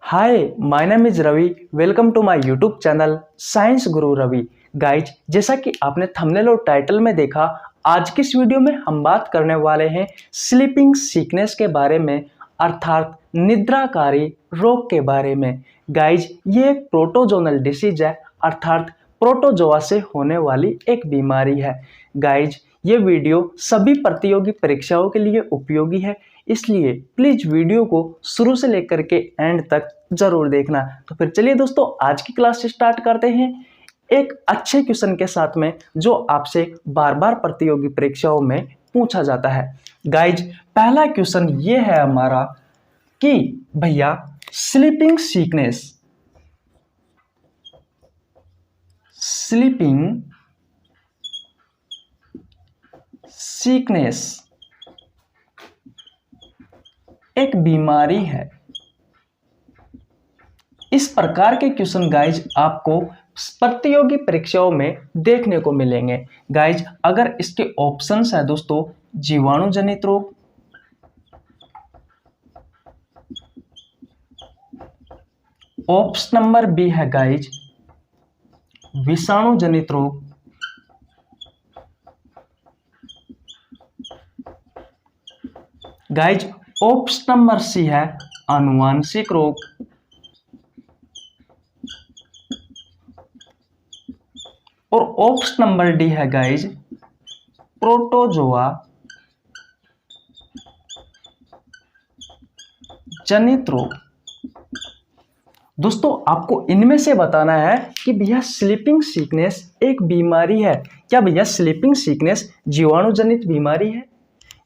Hi, my name is Ravi. Welcome to my YouTube channel science Guru Ravi. Guys, जैसा कि आपने thumbnail और टाइटल में देखा, आज की इस वीडियो में हम बात करने वाले हैं स्लीपिंग सिकनेस के बारे में, अर्थात निद्राकारी रोग के बारे में। गाइज, ये एक प्रोटोजोनल डिसीज है, अर्थात प्रोटोजोआ से होने वाली एक बीमारी है। गाइज, ये वीडियो सभी प्रतियोगी परीक्षाओं के लिए उपयोगी है, इसलिए प्लीज वीडियो को शुरू से लेकर के एंड तक जरूर देखना। तो फिर चलिए दोस्तों, आज की क्लास स्टार्ट करते हैं एक अच्छे क्वेश्चन के साथ में, जो आपसे बार बार प्रतियोगी परीक्षाओं में पूछा जाता है। गाइज, पहला क्वेश्चन ये है हमारा कि भैया स्लीपिंग सीकनेस एक बीमारी है। इस प्रकार के क्वेश्चन गाइज आपको प्रतियोगी परीक्षाओं में देखने को मिलेंगे। गाइज, अगर इसके ऑप्शंस है दोस्तों, जीवाणु जनित रोग, ऑप्शन नंबर बी है गाइज विषाणु जनित रोग, गाइज ऑप्शन नंबर सी है आनुवांशिक रोग, और ऑप्शन नंबर डी है गाइज प्रोटोजोआ जनित रोग। दोस्तों, आपको इनमें से बताना है कि भैया स्लीपिंग सिकनेस एक बीमारी है। क्या भैया स्लीपिंग सिकनेस जीवाणु जनित बीमारी है,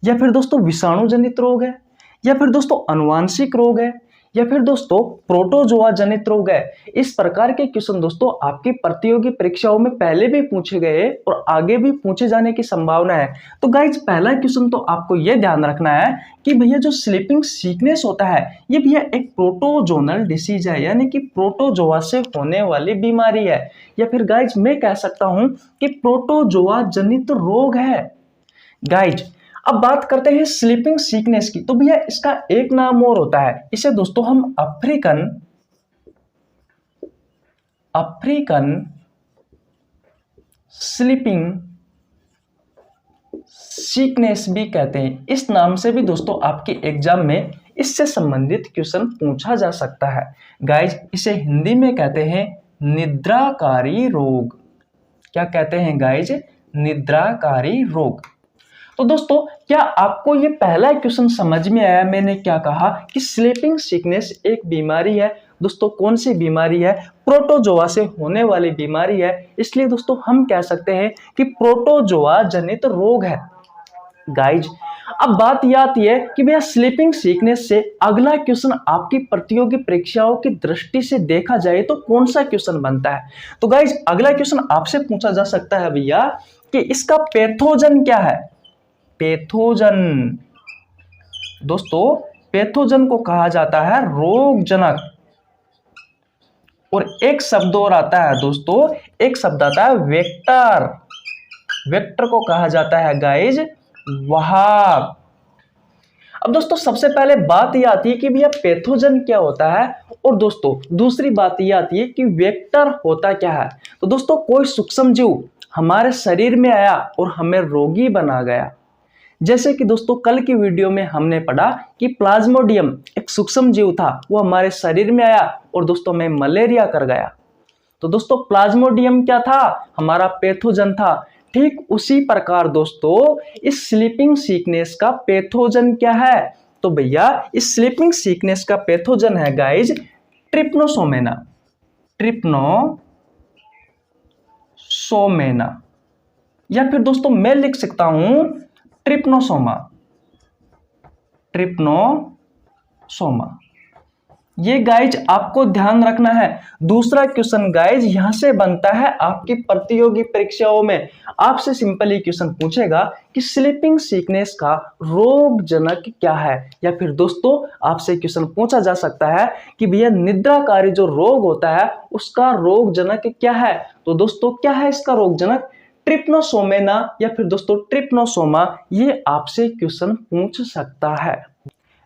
या फिर दोस्तों विषाणु जनित रोग है, या फिर दोस्तों आनुवांशिक रोग है, या फिर दोस्तों प्रोटोजोआ जनित रोग है। इस प्रकार के क्वेश्चन दोस्तों आपकी प्रतियोगी परीक्षाओं में पहले भी पूछे गए और आगे भी पूछे जाने की संभावना है। तो गाइज, पहला क्वेश्चन तो आपको यह ध्यान रखना है कि भैया जो स्लीपिंग सिकनेस होता है, ये भैया एक प्रोटोजोनल डिसीज है, यानी कि प्रोटोजोआ से होने वाली बीमारी है, या फिर गाइज मैं कह सकता हूं कि प्रोटोजोआ जनित रोग है। गाइज, अब बात करते हैं स्लीपिंग सिकनेस की। तो भैया इसका एक नाम और होता है, इसे दोस्तों हम अफ्रीकन स्लीपिंग सिकनेस भी कहते हैं। इस नाम से भी दोस्तों आपके एग्जाम में इससे संबंधित क्वेश्चन पूछा जा सकता है। गाइज, इसे हिंदी में कहते हैं निद्राकारी रोग। क्या कहते हैं गाइज? निद्राकारी रोग। तो दोस्तों, क्या आपको ये पहला क्वेश्चन समझ में आया? मैंने क्या कहा कि स्लीपिंग सिकनेस एक बीमारी है। दोस्तों, कौन सी बीमारी है? प्रोटोजोआ से होने वाली बीमारी है, इसलिए दोस्तों हम कह सकते हैं कि प्रोटोजोआ जनित रोग है। गाइज, अब बात यह आती है कि भैया स्लीपिंग सिकनेस से अगला क्वेश्चन आपकी प्रतियोगी परीक्षाओं की दृष्टि से देखा जाए तो कौन सा क्वेश्चन बनता है? तो गाइज, अगला क्वेश्चन आपसे पूछा जा सकता है भैया कि इसका पैथोजन क्या है? पैथोजन। दोस्तों, पैथोजन को कहा जाता है रोगजनक, और एक शब्द और आता है दोस्तों, एक शब्द आता है वेक्टर। वेक्टर को कहा जाता है गाइज वाहक। अब दोस्तों, सबसे पहले बात यह आती है कि भैया पैथोजन क्या होता है, और दोस्तों दूसरी बात यह आती है कि वेक्टर होता क्या है। तो दोस्तों, कोई सूक्ष्म जीव हमारे शरीर में आया और हमें रोगी बना गया। जैसे कि दोस्तों कल की वीडियो में हमने पढ़ा कि प्लाज्मोडियम एक सूक्ष्म जीव था, वो हमारे शरीर में आया और दोस्तों में मलेरिया कर गया। तो दोस्तों प्लाज्मोडियम क्या था? हमारा पैथोजन था। ठीक उसी प्रकार दोस्तों इस स्लीपिंग सिकनेस का पैथोजन क्या है? तो भैया इस स्लीपिंग सिकनेस का पैथोजन है गाइज ट्रिप्नोसोमेना। ट्रिप्नोसोमेना, या फिर दोस्तों मैं लिख सकता हूं ट्रिप्नोसोमा। ये गाइज आपको ध्यान रखना है। दूसरा क्वेश्चन गाइज यहां से बनता है आपकी प्रतियोगी परीक्षाओं में। आपसे सिंपली क्वेश्चन पूछेगा कि स्लीपिंग सिकनेस का रोगजनक क्या है, या फिर दोस्तों आपसे क्वेश्चन पूछा जा सकता है कि भैया निद्राकारी जो रोग होता है उसका रोगजनक क्या है। तो दोस्तों क्या है इसका रोगजनक? ट्रिप्नोसोमेना या फिर दोस्तों ट्रिप्नोसोमा, ये आपसे क्वेश्चन पूछ सकता है।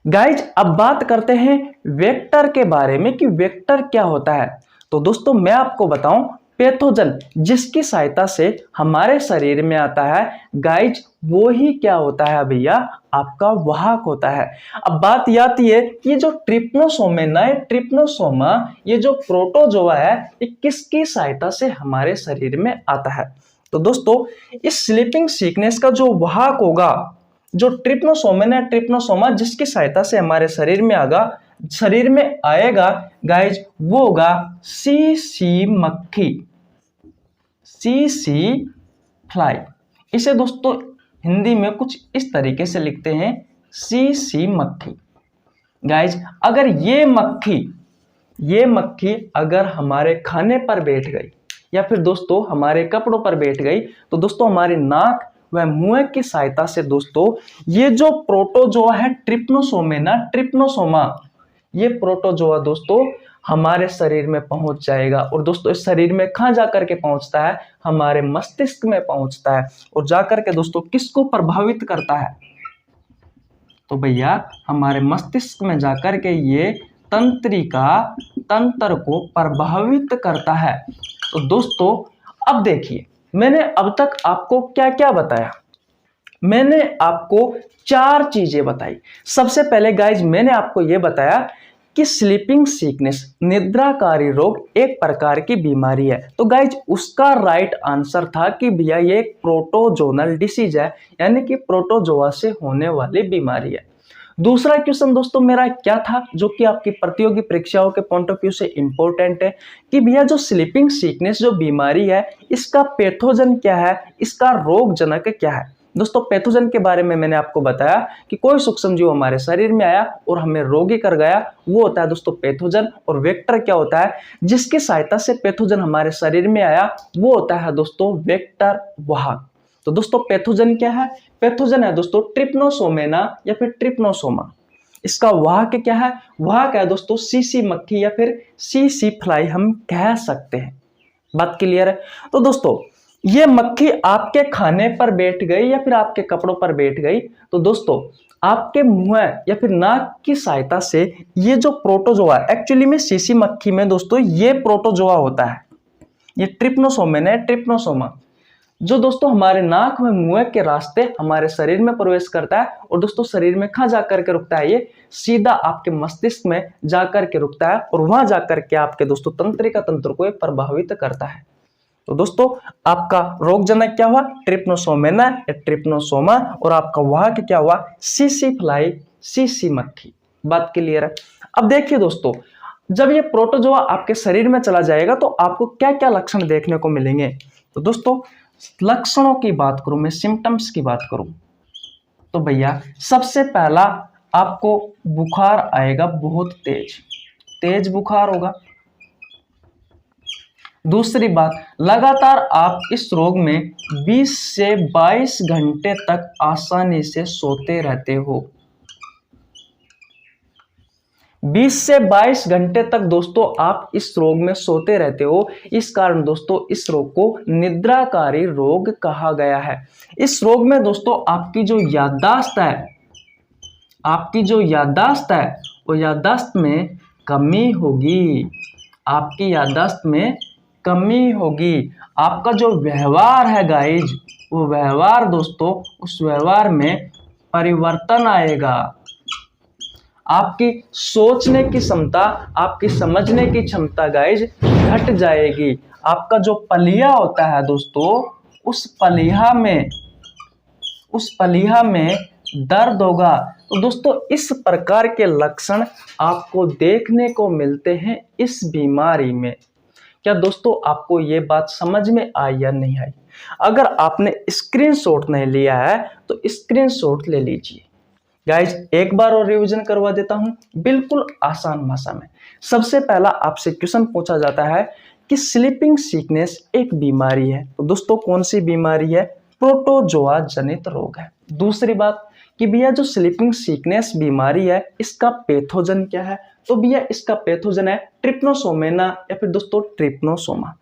गाइज अब बात करते हैं वेक्टर के बारे में कि वेक्टर क्या होता है। तो दोस्तों मैं आपको बताऊं, पैथोजन जिसकी सहायता से हमारे शरीर में आता है गाइज, वो ही क्या होता है भैया, आपका वाहक होता है। अब बात ये आती है कि ये जो ट्रिप्नोसोमा है, ट्रिप्नोसोमा ये जो प्रोटोजोआ है, ये किसकी सहायता से हमारे शरीर में आता है। तो दोस्तों इस स्लीपिंग सिकनेस का जो वाहक होगा, जो ट्रिप्नोसोमा है, ट्रिप्नोसोमा जिसकी सहायता से हमारे शरीर में आएगा गाइज, वो होगा सीसी मक्खी, सीसी फ्लाई। इसे दोस्तों हिंदी में कुछ इस तरीके से लिखते हैं, सीसी मक्खी। गाइज अगर ये मक्खी अगर हमारे खाने पर बैठ गई या फिर दोस्तों हमारे कपड़ों पर बैठ गई, तो दोस्तों हमारी नाक वह मुंह की सहायता से दोस्तों ये जो प्रोटोजोआ है ट्रिप्नोसोमा, ये प्रोटोजोआ दोस्तों हमारे शरीर में पहुंच जाएगा। और दोस्तों इस शरीर में कहां जाकर के पहुंचता है, हमारे मस्तिष्क में पहुंचता है। और जाकर के दोस्तों किसको प्रभावित करता है, तो भैया हमारे मस्तिष्क में जाकर के ये तंत्र को प्रभावित करता है। तो दोस्तों अब देखिए, मैंने अब तक आपको क्या क्या बताया, मैंने आपको 4 चीजें बताई। सबसे पहले गाइज मैंने आपको यह बताया कि स्लीपिंग सिकनेस, निद्राकारी रोग एक प्रकार की बीमारी है। तो गाइज उसका राइट आंसर था कि भैया ये एक प्रोटोजोनल डिसीज है, यानी कि प्रोटोजोआ से होने वाली बीमारी है। दूसरा क्वेश्चन दोस्तों मेरा क्या था, जो कि आपकी प्रतियोगी परीक्षाओं के पॉइंट ऑफ व्यू से इंपॉर्टेंट है, कि भैया जो स्लीपिंग सिकनेस जो बीमारी है, इसका पैथोजन क्या है, इसका रोग जनक क्या है। दोस्तों पैथोजन के बारे में मैंने आपको बताया कि कोई सूक्ष्म जीव हमारे शरीर में आया और हमें रोगी कर गया, वो होता है दोस्तों पैथोजन। और वेक्टर क्या होता है, जिसकी सहायता से पैथोजन हमारे शरीर में आया, वो होता है दोस्तों वेक्टर, वाहक। तो दोस्तों पैथोजन क्या है, पैथोजन है दोस्तों ट्रिप्नोसोमेना या फिर ट्रिप्नोसोमा। इसका वाहक क्या है, वाहक है दोस्तों सीसी मक्खी या फिर सीसी फ्लाई हम कह सकते हैं। बात क्लियर है। तो दोस्तों ये मक्खी आपके खाने पर बैठ गई या फिर आपके कपड़ों पर बैठ गई, तो दोस्तों आपके मुंह या फिर नाक की सहायता से ये जो प्रोटोजोआ, एक्चुअली में सीसी मक्खी में दोस्तों ये प्रोटोजोआ होता है, ये ट्रिप्नोसोमेना है, ट्रिप्नोसोमा, जो दोस्तों हमारे नाक में मुंह के रास्ते हमारे शरीर में प्रवेश करता है। और दोस्तों शरीर में कहां जाकर के रुकता है, ये सीधा आपके मस्तिष्क में जाकर के रुकता है और वहां जाकर के आपके दोस्तों तंत्रिका तंत्र को प्रभावित करता है। तो दोस्तों आपका रोग जनक क्या हुआ, ट्रिप्नोसोमेना या ट्रिप्नोसोमा, और आपका वाहक क्या हुआ, सीसी फ्लाई, सीसी मक्खी। बात क्लियर है। अब देखिए दोस्तों, जब ये प्रोटोजोआ आपके शरीर में चला जाएगा तो आपको क्या क्या लक्षण देखने को मिलेंगे। तो दोस्तों लक्षणों की बात करूं, मैं सिम्टम्स की बात करूं, तो भैया सबसे पहला आपको बुखार आएगा, बहुत तेज बुखार होगा। दूसरी बात, लगातार आप इस रोग में 20 से 22 घंटे तक आसानी से सोते रहते हो। 20 से 22 घंटे तक दोस्तों आप इस रोग में सोते रहते हो। इस कारण दोस्तों इस रोग को निद्राकारी रोग कहा गया है। इस रोग में दोस्तों आपकी जो याददाश्त है, वो याददाश्त में कमी होगी, आपकी याददाश्त में कमी होगी। आपका जो व्यवहार है गाइज, वो व्यवहार दोस्तों, उस व्यवहार में परिवर्तन आएगा। आपकी सोचने की क्षमता, आपकी समझने की क्षमता गाइज घट जाएगी। आपका जो पलिया होता है दोस्तों, उस पलिया में दर्द होगा। तो दोस्तों इस प्रकार के लक्षण आपको देखने को मिलते हैं इस बीमारी में। क्या दोस्तों आपको ये बात समझ में आई या नहीं आई? अगर आपने स्क्रीनशॉट नहीं लिया है तो स्क्रीनशॉट ले लीजिए। गाइज एक बार और रिवीजन करवा देता हूं, बिल्कुल आसान भाषा में। सबसे पहला आपसे क्वेश्चन पूछा जाता है कि स्लीपिंग सिकनेस एक बीमारी है, तो दोस्तों कौन सी बीमारी है, प्रोटोजोआ जनित रोग है। दूसरी बात कि भैया जो स्लीपिंग सिकनेस बीमारी है, इसका पैथोजन क्या है, तो भैया इसका पैथोजन है ट्रिप्नोसोमेना या फिर दोस्तों ट्रिप्नोसोमा।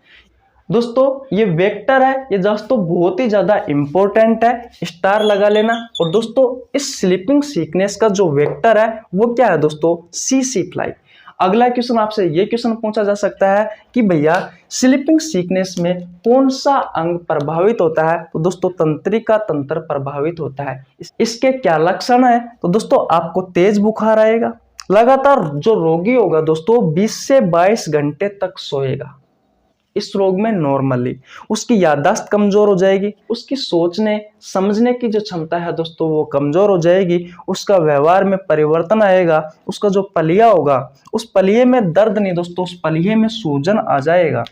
दोस्तों ये वेक्टर है, ये दोस्तों बहुत ही ज़्यादा इम्पोर्टेंट है, स्टार लगा लेना। और दोस्तों इस स्लीपिंग सिकनेस का जो वेक्टर है वो क्या है दोस्तों, सी सी फ्लाई। अगला क्वेश्चन आपसे ये क्वेश्चन पूछा जा सकता है कि भैया स्लीपिंग सिकनेस में कौन सा अंग प्रभावित होता है, तो दोस्तों तंत्रिका तंत्र प्रभावित होता है। इसके क्या लक्षण है, तो दोस्तों आपको तेज बुखार आएगा, लगातार जो रोगी होगा दोस्तों 20 से 22 घंटे तक सोएगा इस रोग में नॉर्मली, उसकी याददाश्त कमजोर हो जाएगी, उसकी सोचने समझने की जो क्षमता है दोस्तों वो कमजोर हो जाएगी, उसका व्यवहार में परिवर्तन आएगा, उसका जो पलिया होगा उस पलिये में दर्द नहीं दोस्तों, उस पलिये में सूजन आ जाएगा,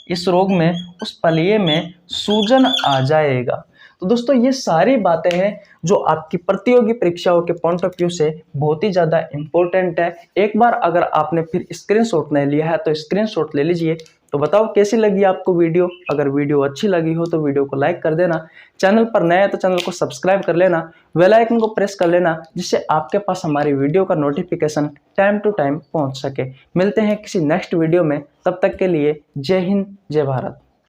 इस रोग में उस पलिये में सूजन आ जाएगा। तो दोस्तों ये सारी बातें हैं जो आपकी प्रतियोगी परीक्षाओं के पॉइंट ऑफ व्यू से बहुत ही ज़्यादा इंपॉर्टेंट है। एक बार अगर आपने फिर स्क्रीनशॉट नहीं लिया है तो स्क्रीनशॉट ले लीजिए। तो बताओ कैसी लगी आपको वीडियो। अगर वीडियो अच्छी लगी हो तो वीडियो को लाइक कर देना, चैनल पर नया है तो चैनल को सब्सक्राइब कर लेना, बेल आइकन को प्रेस कर लेना, जिससे आपके पास हमारी वीडियो का नोटिफिकेशन टाइम टू टाइम पहुंच सके। मिलते हैं किसी नेक्स्ट वीडियो में, तब तक के लिए जय हिंद जय भारत।